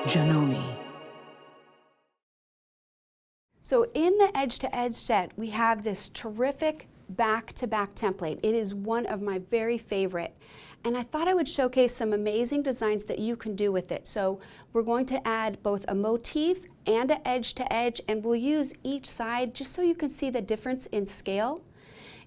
Janome. So in the edge-to-edge set, we have this terrific back-to-back template. It is one of my very favorite. And I thought I would showcase some amazing designs that you can do with it. So we're going to add both a motif and an edge-to-edge, and we'll use each side just so you can see the difference in scale.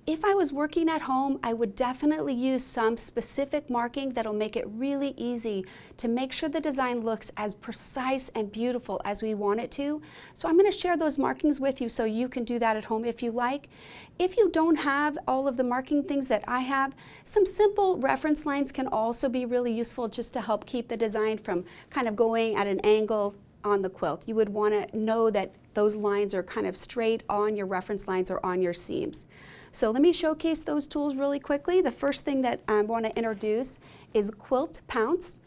If I was working at home, I would definitely use some specific marking that'll make it really easy to make sure the design looks as precise and beautiful as we want it to. So I'm going to share those markings with you so you can do that at home if you like. If you don't have all of the marking things that I have, some simple reference lines can also be really useful just to help keep the design from kind of going at an angle on the quilt. You would want to know that those lines are kind of straight on your reference lines or on your seams. So let me showcase those tools really quickly. The first thing that I want to introduce is Quilt Pounce.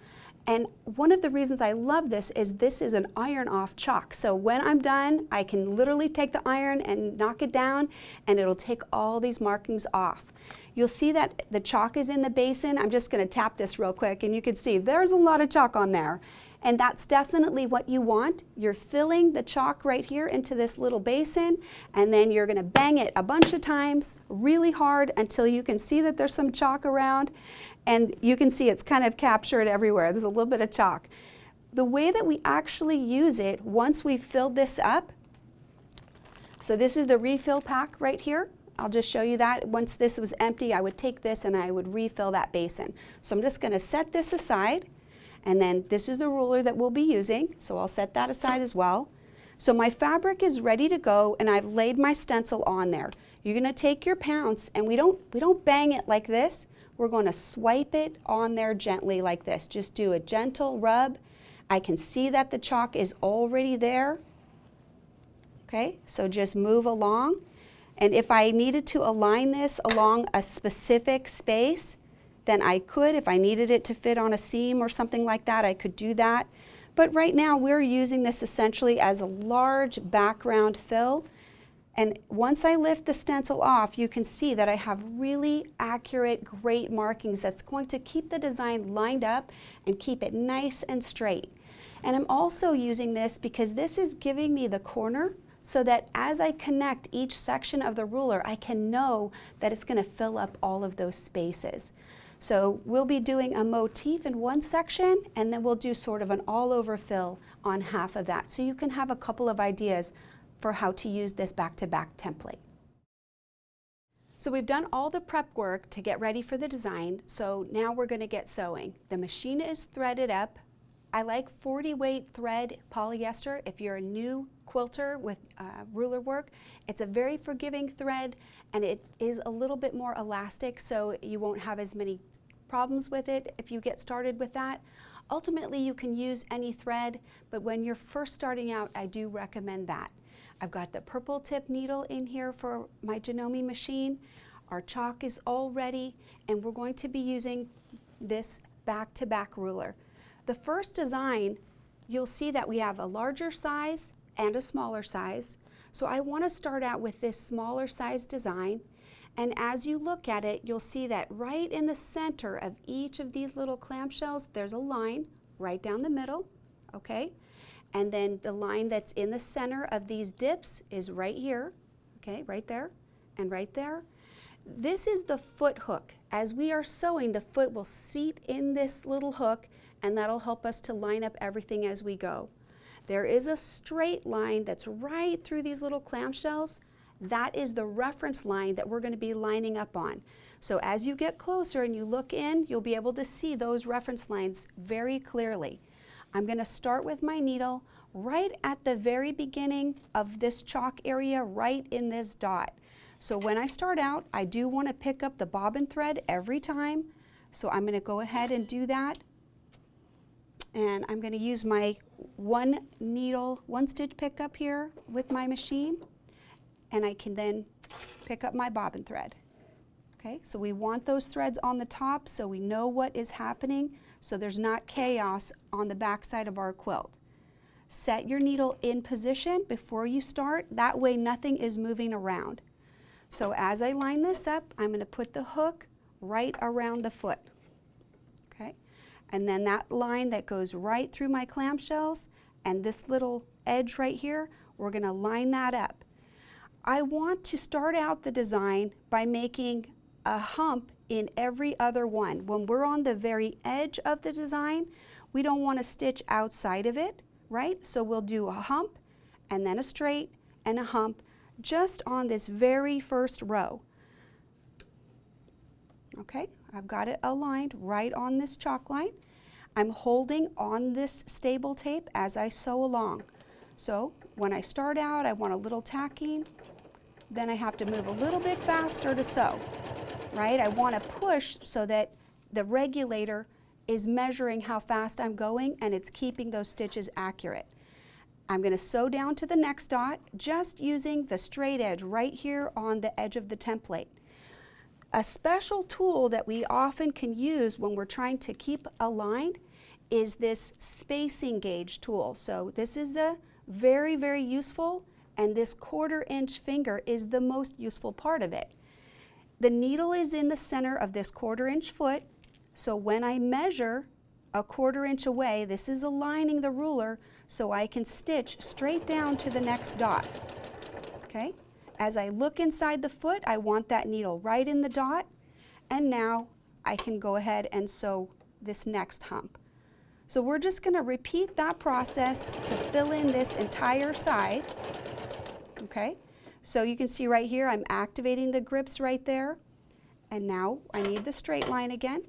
And one of the reasons I love this is an iron-off chalk. So when I'm done, I can literally take the iron and knock it down, and it'll take all these markings off. You'll see that the chalk is in the basin. I'm just going to tap this real quick, and you can see there's a lot of chalk on there. And that's definitely what you want. You're filling the chalk right here into this little basin, and then you're going to bang it a bunch of times really hard until you can see that there's some chalk around, and you can see it's kind of captured everywhere. There's a little bit of chalk. The way that we actually use it once we've filled this up, so this is the refill pack right here. I'll just show you that. Once this was empty, I would take this and I would refill that basin. So I'm just going to set this aside. And then this is the ruler that we'll be using, so I'll set that aside as well. So my fabric is ready to go, and I've laid my stencil on there. You're going to take your pounce, and we don't bang it like this. We're going to swipe it on there gently like this. Just do a gentle rub. I can see that the chalk is already there. Okay, so just move along. And if I needed to align this along a specific space, then I could. If I needed it to fit on a seam or something like that, I could do that. But right now we're using this essentially as a large background fill. And once I lift the stencil off, you can see that I have really accurate, great markings that's going to keep the design lined up and keep it nice and straight. And I'm also using this because this is giving me the corner so that as I connect each section of the ruler, I can know that it's going to fill up all of those spaces. So we'll be doing a motif in one section, and then we'll do sort of an all-over fill on half of that. So you can have a couple of ideas for how to use this back-to-back template. So we've done all the prep work to get ready for the design, so now we're going to get sewing. The machine is threaded up. I like 40 weight thread polyester. If you're a new quilter with Rulerwork, it's a very forgiving thread, and it is a little bit more elastic, so you won't have as many problems with it if you get started with that. Ultimately, you can use any thread, but when you're first starting out, I do recommend that. I've got the purple tip needle in here for my Janome machine. Our chalk is all ready, and we're going to be using this back-to-back ruler. The first design, you'll see that we have a larger size and a smaller size. So I want to start out with this smaller size design. And as you look at it, you'll see that right in the center of each of these little clamshells, there's a line right down the middle, okay? And then the line that's in the center of these dips is right here, okay, right there and right there. This is the foot hook. As we are sewing, the foot will seat in this little hook, and that'll help us to line up everything as we go. There is a straight line that's right through these little clamshells. That is the reference line that we're going to be lining up on. So as you get closer and you look in, you'll be able to see those reference lines very clearly. I'm going to start with my needle right at the very beginning of this chalk area, right in this dot. So when I start out, I do want to pick up the bobbin thread every time. So I'm going to go ahead and do that. And I'm going to use my one stitch pickup here with my machine, and I can then pick up my bobbin thread. Okay, so we want those threads on the top so we know what is happening, so there's not chaos on the back side of our quilt. Set your needle in position before you start, that way nothing is moving around. So as I line this up, I'm going to put the hook right around the foot. Okay, and then that line that goes right through my clamshells and this little edge right here, we're going to line that up. I want to start out the design by making a hump in every other one. When we're on the very edge of the design, we don't want to stitch outside of it, right? So we'll do a hump and then a straight and a hump just on this very first row. Okay, I've got it aligned right on this chalk line. I'm holding on this stable tape as I sew along. So when I start out, I want a little tacking, then I have to move a little bit faster to sew, right? I want to push so that the regulator is measuring how fast I'm going and it's keeping those stitches accurate. I'm going to sew down to the next dot, just using the straight edge right here on the edge of the template. A special tool that we often can use when we're trying to keep aligned is this spacing gauge tool. So this is the very, very useful, and this 1/4 inch finger is the most useful part of it. The needle is in the center of this 1/4 inch foot, so when I measure a 1/4 inch away, this is aligning the ruler so I can stitch straight down to the next dot. Okay? As I look inside the foot, I want that needle right in the dot, and now I can go ahead and sew this next hump. So we're just going to repeat that process to fill in this entire side. Okay? So you can see right here, I'm activating the grips right there, and now I need the straight line again.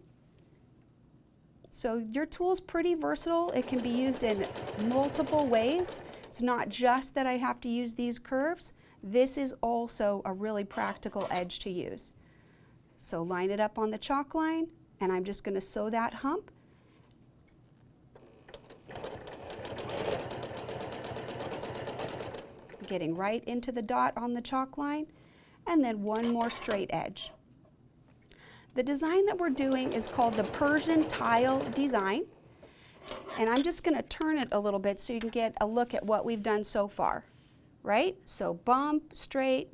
So your tool is pretty versatile. It can be used in multiple ways. It's not just that I have to use these curves. This is also a really practical edge to use. So line it up on the chalk line, and I'm just going to sew that hump. Getting right into the dot on the chalk line, and then one more straight edge. The design that we're doing is called the Persian tile design, and I'm just going to turn it a little bit so you can get a look at what we've done so far. Right? So bump, straight,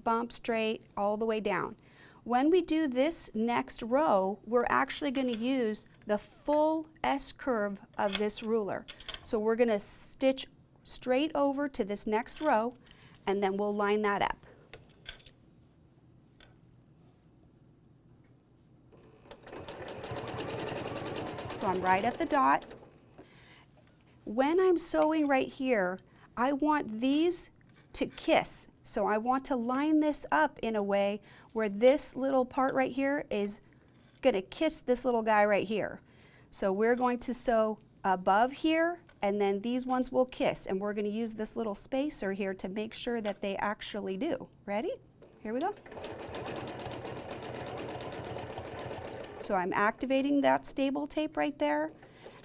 all the way down. When we do this next row, we're actually going to use the full S curve of this ruler. So we're going to stitch straight over to this next row, and then we'll line that up. So I'm right at the dot. When I'm sewing right here, I want these to kiss. So I want to line this up in a way where this little part right here is going to kiss this little guy right here. So we're going to sew above here, and then these ones will kiss, and we're going to use this little spacer here to make sure that they actually do. Ready? Here we go. So I'm activating that stable tape right there,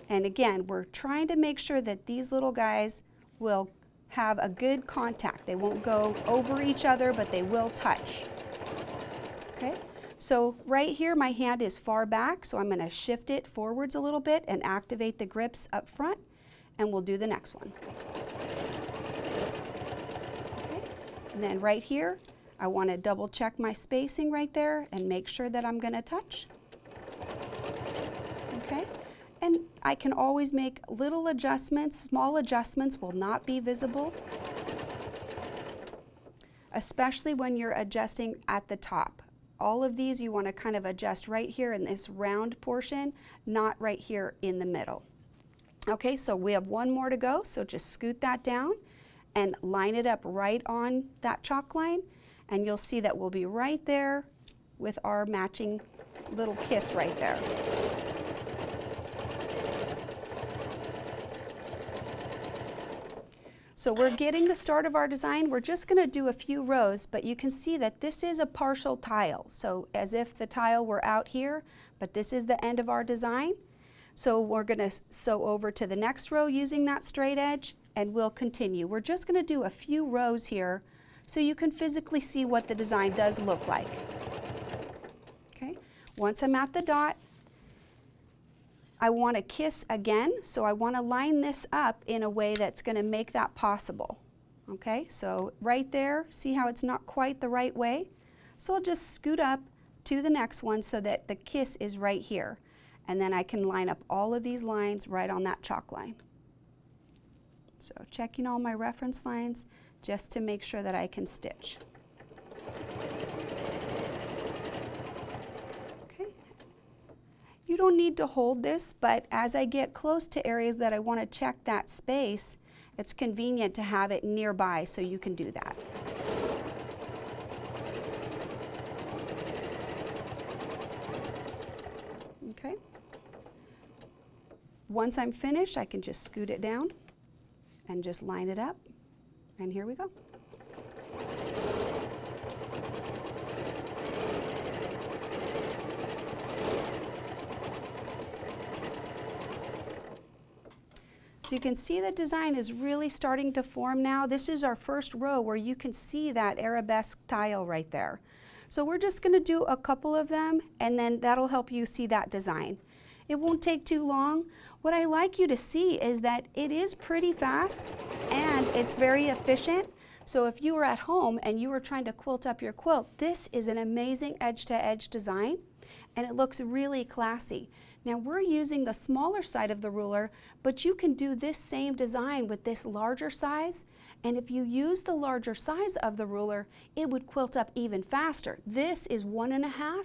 and again, we're trying to make sure that these little guys will have a good contact. They won't go over each other, but they will touch. Okay, so right here my hand is far back, so I'm going to shift it forwards a little bit and activate the grips up front, and we'll do the next one. Okay. And then right here, I want to double check my spacing right there and make sure that I'm going to touch. Okay. And I can always make little adjustments. Small adjustments will not be visible, especially when you're adjusting at the top. All of these you want to kind of adjust right here in this round portion, not right here in the middle. Okay, so we have one more to go, so just scoot that down and line it up right on that chalk line, and you'll see that we'll be right there with our matching little kiss right there. So we're getting the start of our design. We're just going to do a few rows, but you can see that this is a partial tile. So as if the tile were out here, but this is the end of our design. So we're going to sew over to the next row using that straight edge, and we'll continue. We're just going to do a few rows here so you can physically see what the design does look like. Okay, once I'm at the dot, I want to kiss again, so I want to line this up in a way that's going to make that possible. Okay, so right there, see how it's not quite the right way? So I'll just scoot up to the next one so that the kiss is right here. and then I can line up all of these lines right on that chalk line. So checking all my reference lines just to make sure that I can stitch. Okay. You don't need to hold this, but as I get close to areas that I want to check that space, it's convenient to have it nearby so you can do that. Okay. Once I'm finished, I can just scoot it down and just line it up, and here we go. So you can see the design is really starting to form now. This is our first row where you can see that arabesque tile right there. So we're just going to do a couple of them, and then that'll help you see that design. It won't take too long. What I like you to see is that it is pretty fast and it's very efficient. So if you were at home and you were trying to quilt up your quilt, this is an amazing edge-to-edge design, and it looks really classy. Now we're using the smaller side of the ruler, but you can do this same design with this larger size, and if you use the larger size of the ruler, it would quilt up even faster. This is 1.5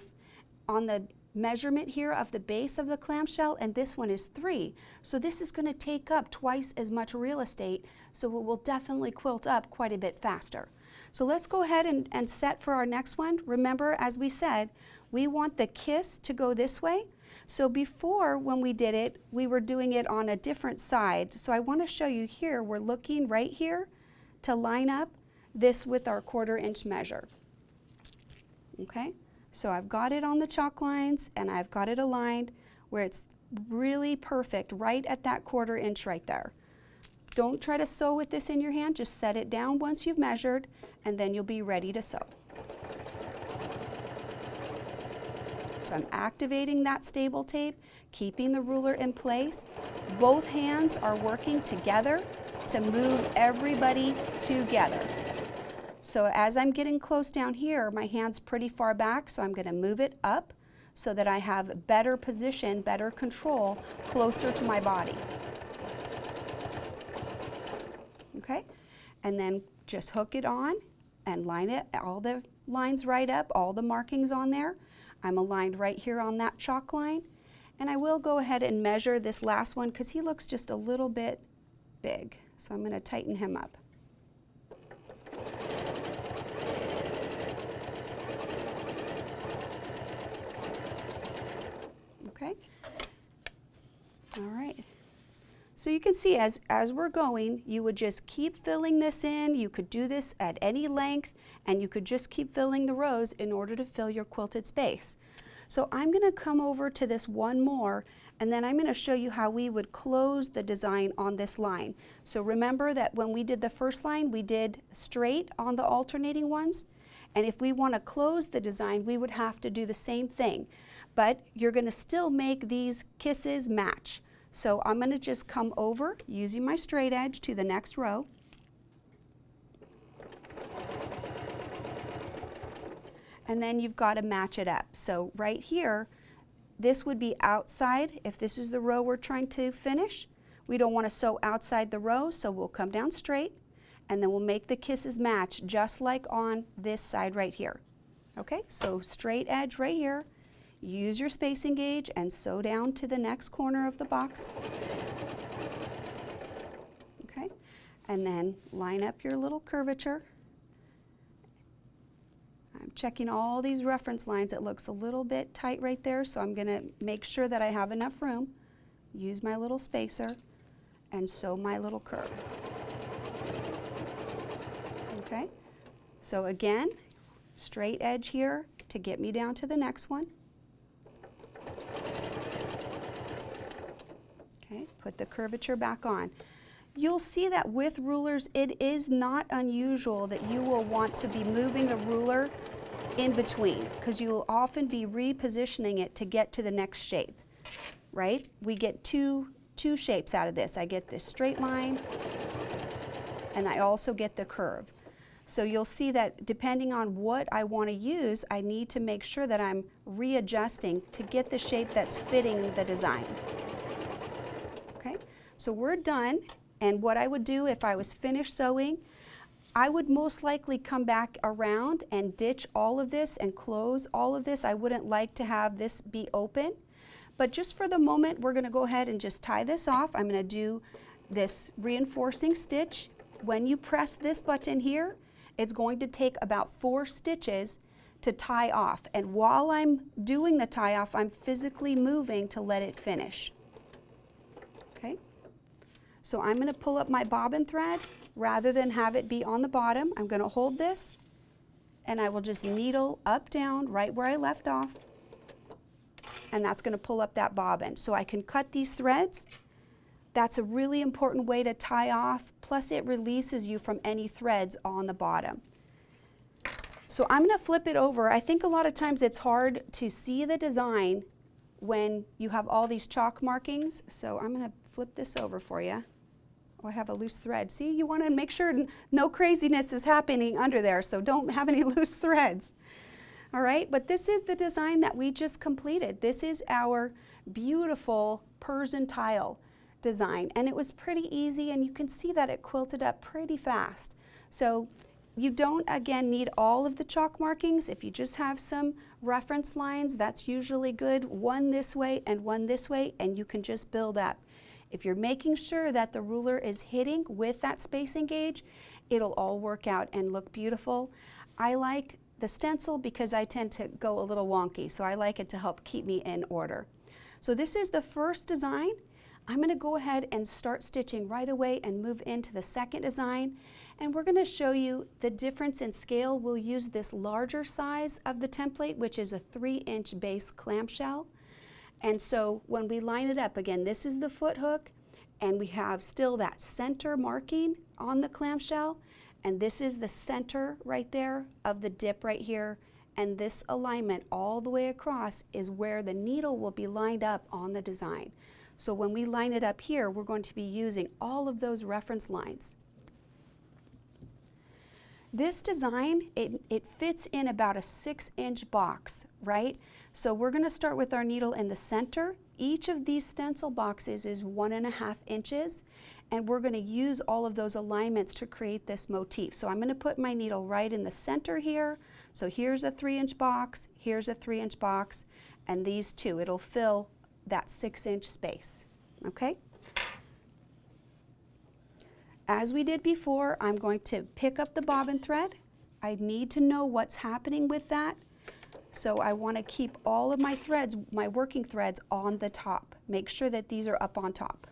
on the measurement here of the base of the clamshell, and this one is 3. So this is going to take up twice as much real estate, so it will definitely quilt up quite a bit faster. So let's go ahead and set for our next one. Remember, as we said, we want the kiss to go this way. So before, when we did it, we were doing it on a different side. So I want to show you here, we're looking right here to line up this with our 1/4 inch measure. Okay? So I've got it on the chalk lines, and I've got it aligned where it's really perfect right at that 1/4 inch right there. Don't try to sew with this in your hand, just set it down once you've measured, and then you'll be ready to sew. So I'm activating that stable tape, keeping the ruler in place. Both hands are working together to move everybody together. So as I'm getting close down here, my hand's pretty far back, so I'm going to move it up so that I have better position, better control, closer to my body. Okay? And then just hook it on and line it, all the lines right up, all the markings on there. I'm aligned right here on that chalk line. And I will go ahead and measure this last one because he looks just a little bit big. So I'm going to tighten him up. Okay. All right. So you can see as we're going, you would just keep filling this in. You could do this at any length, and you could just keep filling the rows in order to fill your quilted space. So I'm going to come over to this one more, and then I'm going to show you how we would close the design on this line. So remember that when we did the first line, we did straight on the alternating ones. And if we want to close the design, we would have to do the same thing. But you're going to still make these kisses match. So I'm going to just come over using my straight edge to the next row. And then you've got to match it up. So right here, this would be outside. If this is the row we're trying to finish, we don't want to sew outside the row, so we'll come down straight, and then we'll make the kisses match just like on this side right here. Okay, so straight edge right here. Use your spacing gauge and sew down to the next corner of the box. Okay, and then line up your little curvature. I'm checking all these reference lines. It looks a little bit tight right there, so I'm going to make sure that I have enough room. Use my little spacer and sew my little curve. Okay, so again, straight edge here to get me down to the next one. Okay, put the curvature back on. You'll see that with rulers, it is not unusual that you will want to be moving the ruler in between, because you will often be repositioning it to get to the next shape, right? We get two shapes out of this. I get this straight line, and I also get the curve. So you'll see that depending on what I want to use, I need to make sure that I'm readjusting to get the shape that's fitting the design. Okay, so we're done, and what I would do if I was finished sewing, I would most likely come back around and ditch all of this and close all of this. I wouldn't like to have this be open, but just for the moment, we're going to go ahead and just tie this off. I'm going to do this reinforcing stitch. When you press this button here, it's going to take about 4 stitches to tie off. And while I'm doing the tie off, I'm physically moving to let it finish. Okay? So I'm going to pull up my bobbin thread. Rather than have it be on the bottom, I'm going to hold this and I will just needle up, down, right where I left off. And that's going to pull up that bobbin. So I can cut these threads. That's a really important way to tie off, plus it releases you from any threads on the bottom. So I'm going to flip it over. I think a lot of times it's hard to see the design when you have all these chalk markings. So I'm going to flip this over for you. Oh, I have a loose thread. See, you want to make sure no craziness is happening under there, so don't have any loose threads. All right, but this is the design that we just completed. This is our beautiful Persian tile design, and it was pretty easy, and you can see that it quilted up pretty fast. So you don't, again, need all of the chalk markings. If you just have some reference lines, that's usually good. One this way and one this way, and you can just build up. If you're making sure that the ruler is hitting with that spacing gauge, it'll all work out and look beautiful. I like the stencil because I tend to go a little wonky, so I like it to help keep me in order. So this is the first design. I'm going to go ahead and start stitching right away and move into the second design, and we're going to show you the difference in scale. We'll use this larger size of the template, which is a 3-inch base clamshell. And so when we line it up, again, this is the foot hook, and we have still that center marking on the clamshell, and this is the center right there of the dip right here, and this alignment all the way across is where the needle will be lined up on the design. So when we line it up here, we're going to be using all of those reference lines. This design, it fits in about a 6-inch box, right? So we're going to start with our needle in the center. Each of these stencil boxes is 1.5 inches, and we're going to use all of those alignments to create this motif. So I'm going to put my needle right in the center here. So here's a 3-inch box, here's a 3-inch box, and these two, it'll fill that 6-inch space, okay? As we did before, I'm going to pick up the bobbin thread. I need to know what's happening with that. So I want to keep all of my threads, my working threads, on the top. Make sure that these are up on top.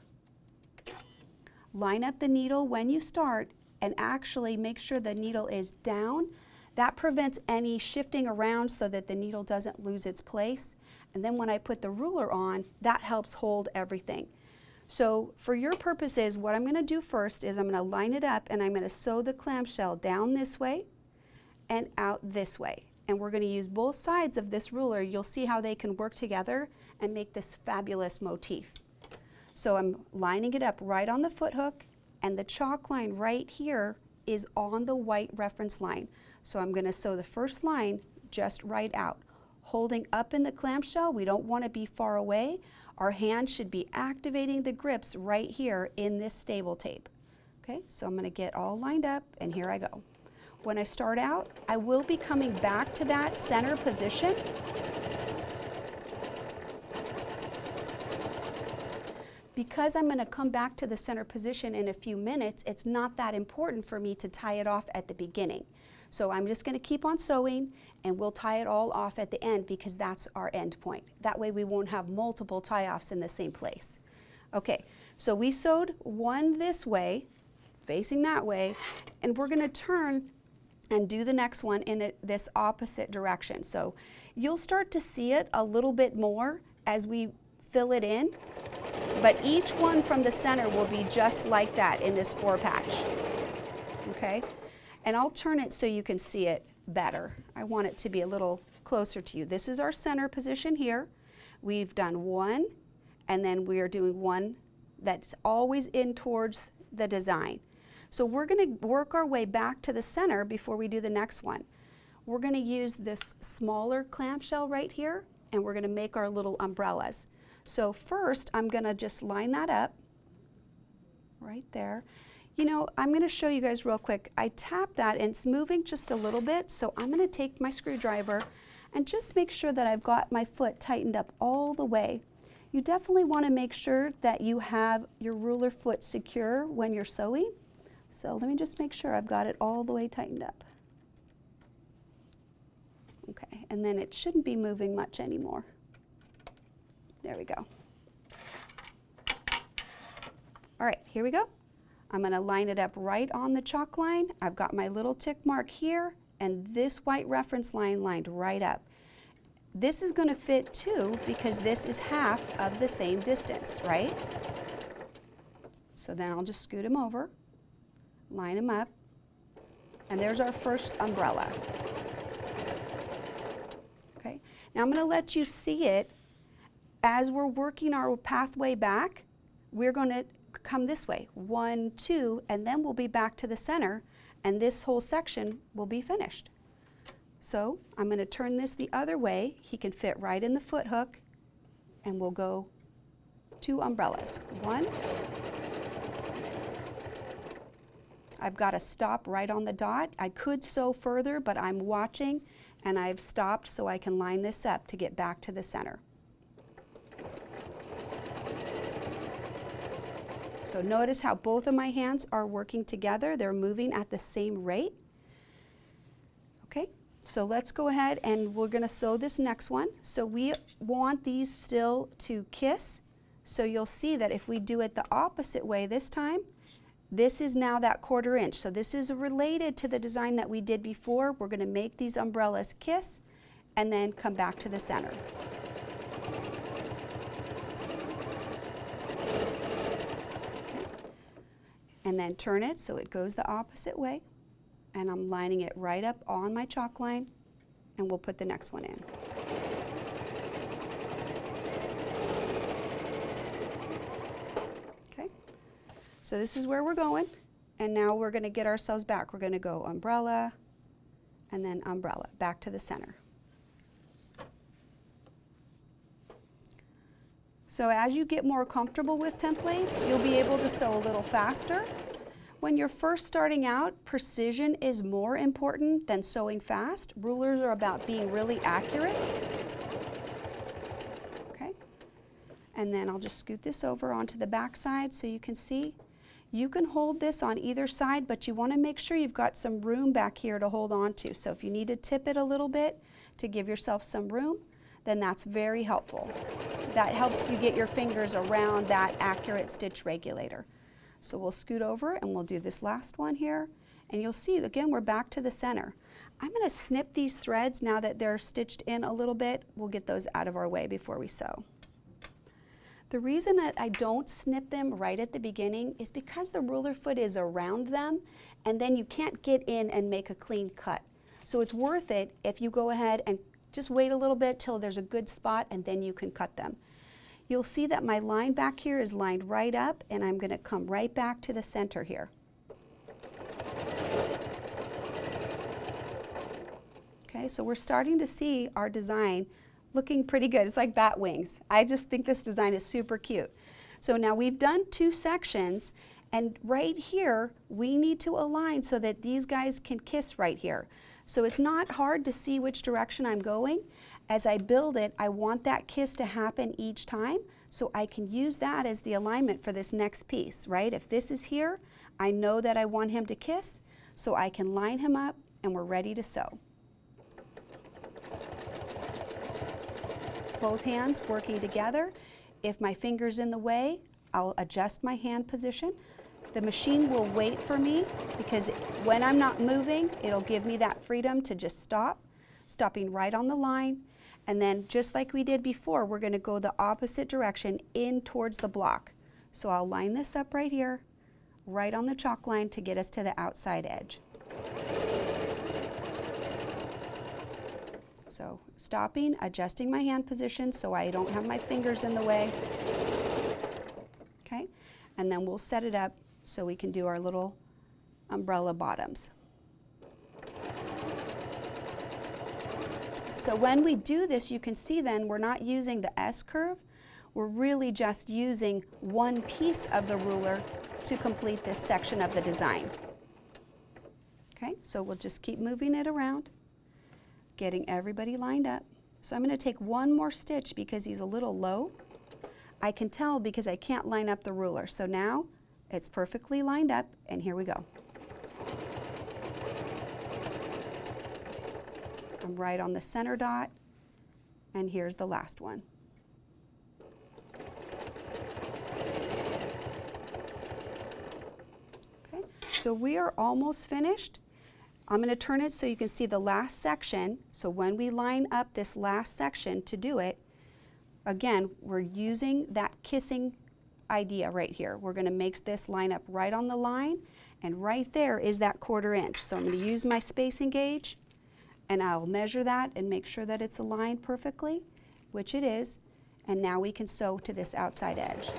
Line up the needle when you start and actually make sure the needle is down. That prevents any shifting around so that the needle doesn't lose its place. And then when I put the ruler on, that helps hold everything. So for your purposes, what I'm going to do first is I'm going to line it up and I'm going to sew the clamshell down this way and out this way. And we're going to use both sides of this ruler. You'll see how they can work together and make this fabulous motif. So I'm lining it up right on the foot hook, and the chalk line right here is on the white reference line. So I'm going to sew the first line just right out. Holding up in the clamshell, we don't want to be far away. Our hand should be activating the grips right here in this stable tape. Okay, so I'm going to get all lined up, and here I go. When I start out, I will be coming back to that center position. Because I'm going to come back to the center position in a few minutes, it's not that important for me to tie it off at the beginning. So I'm just going to keep on sewing, and we'll tie it all off at the end because that's our end point. That way we won't have multiple tie-offs in the same place. Okay, so we sewed one this way, facing that way, and we're going to turn and do the next one in this opposite direction. So you'll start to see it a little bit more as we fill it in, but each one from the center will be just like that in this 4-patch. Okay? And I'll turn it so you can see it better. I want it to be a little closer to you. This is our center position here. We've done one, and then we are doing one that's always in towards the design. So we're going to work our way back to the center before we do the next one. We're going to use this smaller clamshell right here, and we're going to make our little umbrellas. So first, I'm going to just line that up right there. You know, I'm going to show you guys real quick. I tap that and it's moving just a little bit, so I'm going to take my screwdriver and just make sure that I've got my foot tightened up all the way. You definitely want to make sure that you have your ruler foot secure when you're sewing. So let me just make sure I've got it all the way tightened up. Okay, and then it shouldn't be moving much anymore. There we go. All right, here we go. I'm going to line it up right on the chalk line. I've got my little tick mark here and this white reference line lined right up. This is going to fit too because this is half of the same distance, right? So then I'll just scoot them over, line them up, and there's our first umbrella. Okay, now I'm going to let you see it. As we're working our pathway back, we're going to come this way, 1, 2, and then we'll be back to the center, and this whole section will be finished. So I'm going to turn this the other way. He can fit right in the foot hook, and we'll go 2 umbrellas. 1. I've got to stop right on the dot. I could sew further, but I'm watching, and I've stopped so I can line this up to get back to the center. So notice how both of my hands are working together. They're moving at the same rate. Okay, so let's go ahead and we're going to sew this next one. So we want these still to kiss. So you'll see that if we do it the opposite way this time, this is now that 1/4 inch. So this is related to the design that we did before. We're going to make these umbrellas kiss and then come back to the center. And then turn it so it goes the opposite way, and I'm lining it right up on my chalk line, and we'll put the next one in. Okay, so this is where we're going, and now we're going to get ourselves back. We're going to go umbrella and then umbrella back to the center. So as you get more comfortable with templates, you'll be able to sew a little faster. When you're first starting out, precision is more important than sewing fast. Rulers are about being really accurate. Okay, and then I'll just scoot this over onto the back side so you can see. You can hold this on either side, but you want to make sure you've got some room back here to hold on to. So if you need to tip it a little bit to give yourself some room, then that's very helpful. That helps you get your fingers around that accurate stitch regulator. So we'll scoot over and we'll do this last one here, and you'll see again we're back to the center. I'm going to snip these threads now that they're stitched in a little bit. We'll get those out of our way before we sew. The reason that I don't snip them right at the beginning is because the ruler foot is around them, and then you can't get in and make a clean cut. So it's worth it if you go ahead and just wait a little bit till there's a good spot, and then you can cut them. You'll see that my line back here is lined right up, and I'm going to come right back to the center here. Okay, so we're starting to see our design looking pretty good. It's like bat wings. I just think this design is super cute. So now we've done 2 sections, and right here we need to align so that these guys can kiss right here. So it's not hard to see which direction I'm going. As I build it, I want that kiss to happen each time, so I can use that as the alignment for this next piece, right? If this is here, I know that I want him to kiss, so I can line him up and we're ready to sew. Both hands working together. If my finger's in the way, I'll adjust my hand position. The machine will wait for me because when I'm not moving, it'll give me that freedom to just stop, stopping right on the line. And then just like we did before, we're going to go the opposite direction in towards the block. So I'll line this up right here, right on the chalk line to get us to the outside edge. So stopping, adjusting my hand position so I don't have my fingers in the way. Okay, and then we'll set it up so we can do our little umbrella bottoms. So when we do this, you can see then we're not using the S curve, we're really just using one piece of the ruler to complete this section of the design. Okay, so we'll just keep moving it around, getting everybody lined up. So I'm going to take one more stitch because he's a little low. I can tell because I can't line up the ruler. So now it's perfectly lined up, and here we go. I'm right on the center dot, and here's the last one. Okay, so we are almost finished. I'm going to turn it so you can see the last section. So when we line up this last section to do it, again, we're using that kissing idea right here. We're going to make this line up right on the line, and right there is that 1/4 inch. So I'm going to use my spacing gauge, and I'll measure that and make sure that it's aligned perfectly, which it is, and now we can sew to this outside edge.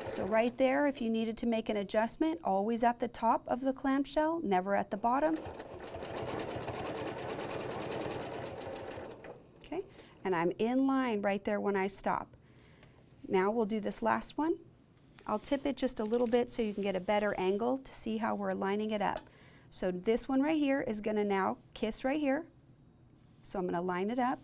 So right there, if you needed to make an adjustment, always at the top of the clamshell, never at the bottom. Okay, and I'm in line right there when I stop. Now we'll do this last one. I'll tip it just a little bit so you can get a better angle to see how we're lining it up. So this one right here is going to now kiss right here. So I'm going to line it up.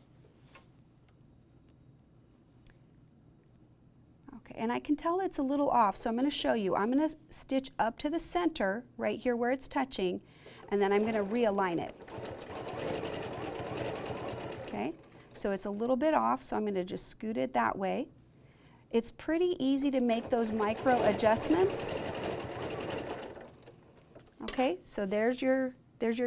Okay, and I can tell it's a little off, so I'm going to show you. I'm going to stitch up to the center right here where it's touching, and then I'm going to realign it. Okay, so it's a little bit off, so I'm going to just scoot it that way. It's pretty easy to make those micro adjustments. Okay, so there's your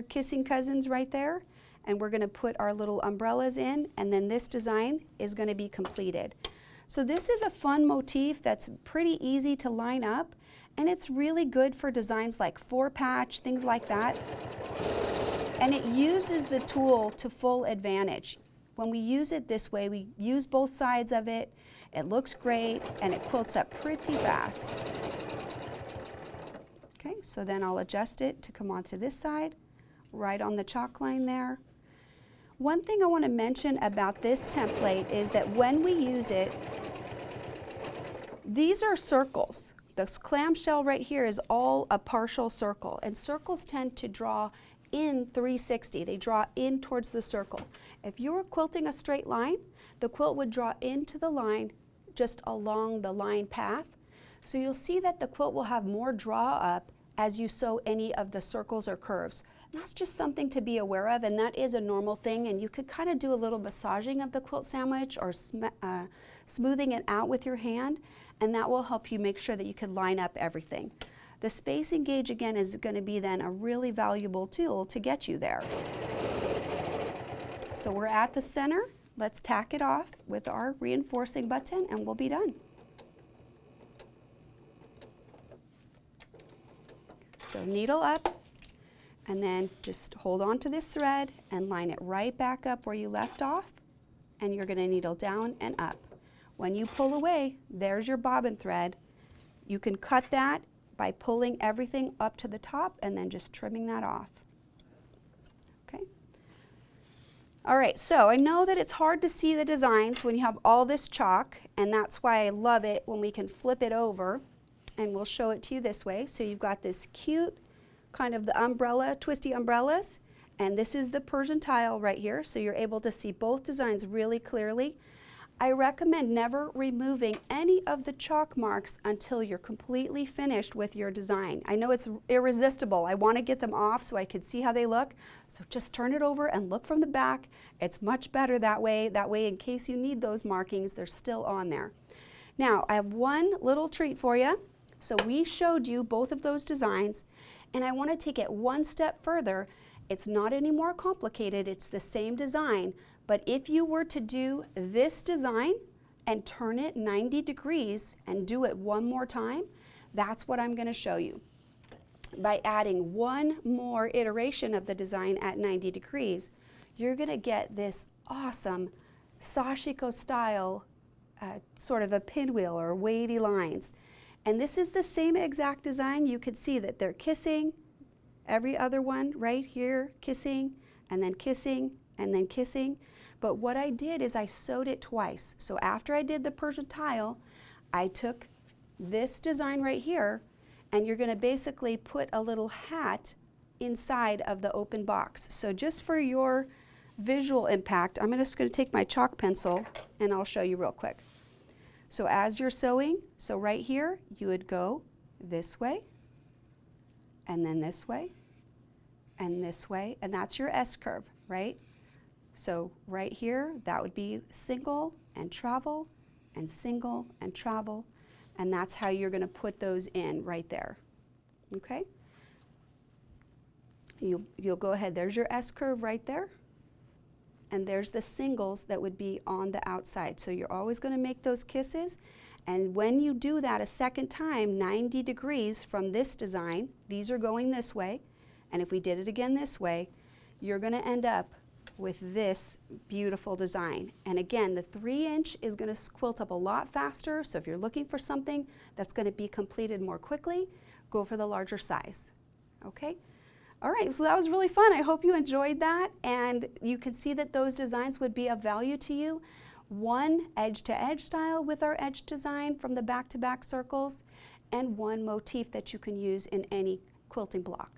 kissing cousins right there, and we're going to put our little umbrellas in, and then this design is going to be completed. So this is a fun motif that's pretty easy to line up, and it's really good for designs like 4-patch, things like that. And it uses the tool to full advantage. When we use it this way, we use both sides of it, it looks great, and it quilts up pretty fast. Okay, so then I'll adjust it to come onto this side, right on the chalk line there. One thing I want to mention about this template is that when we use it, these are circles. This clamshell right here is all a partial circle, and circles tend to draw in 360. They draw in towards the circle. If you were quilting a straight line, the quilt would draw into the line just along the line path. So you'll see that the quilt will have more draw up as you sew any of the circles or curves. And that's just something to be aware of, and that is a normal thing, and you could kind of do a little massaging of the quilt sandwich or smoothing it out with your hand, and that will help you make sure that you can line up everything. The spacing gauge again is going to be then a really valuable tool to get you there. So we're at the center. Let's tack it off with our reinforcing button and we'll be done. So needle up, and then just hold on to this thread and line it right back up where you left off, and you're going to needle down and up. When you pull away, there's your bobbin thread. You can cut that by pulling everything up to the top and then just trimming that off. Okay. All right, so I know that it's hard to see the designs when you have all this chalk, and that's why I love it when we can flip it over, and we'll show it to you this way. So you've got this cute kind of the umbrella, twisty umbrellas, and this is the Persian tile right here, so you're able to see both designs really clearly. I recommend never removing any of the chalk marks until you're completely finished with your design. I know it's irresistible. I want to get them off so I can see how they look. So just turn it over and look from the back. It's much better that way. That way, in case you need those markings, they're still on there. Now, I have one little treat for you. So we showed you both of those designs, and I want to take it one step further. It's not any more complicated. It's the same design. But if you were to do this design and turn it 90 degrees and do it one more time, that's what I'm going to show you. By adding one more iteration of the design at 90 degrees, you're going to get this awesome sashiko style sort of a pinwheel or wavy lines. And this is the same exact design. You can see that they're kissing, every other one right here, kissing, and then kissing, and then kissing. But what I did is I sewed it twice. So after I did the Persian tile, I took this design right here, and you're going to basically put a little hat inside of the open box. So just for your visual impact, I'm just going to take my chalk pencil and I'll show you real quick. So as you're sewing, so right here, you would go this way, and then this way, and this way, and that's your S curve, right? So right here, that would be single and travel, and single and travel, and that's how you're going to put those in right there, okay? You'll go ahead, there's your S curve right there, and there's the singles that would be on the outside. So you're always going to make those kisses, and when you do that a second time, 90 degrees from this design, these are going this way, and if we did it again this way, you're going to end up with this beautiful design. And again, the 3-inch is going to quilt up a lot faster, so if you're looking for something that's going to be completed more quickly, go for the larger size, okay? All right, so that was really fun. I hope you enjoyed that, and you can see that those designs would be of value to you. One edge-to-edge style with our edge design from the back-to-back circles, and one motif that you can use in any quilting block.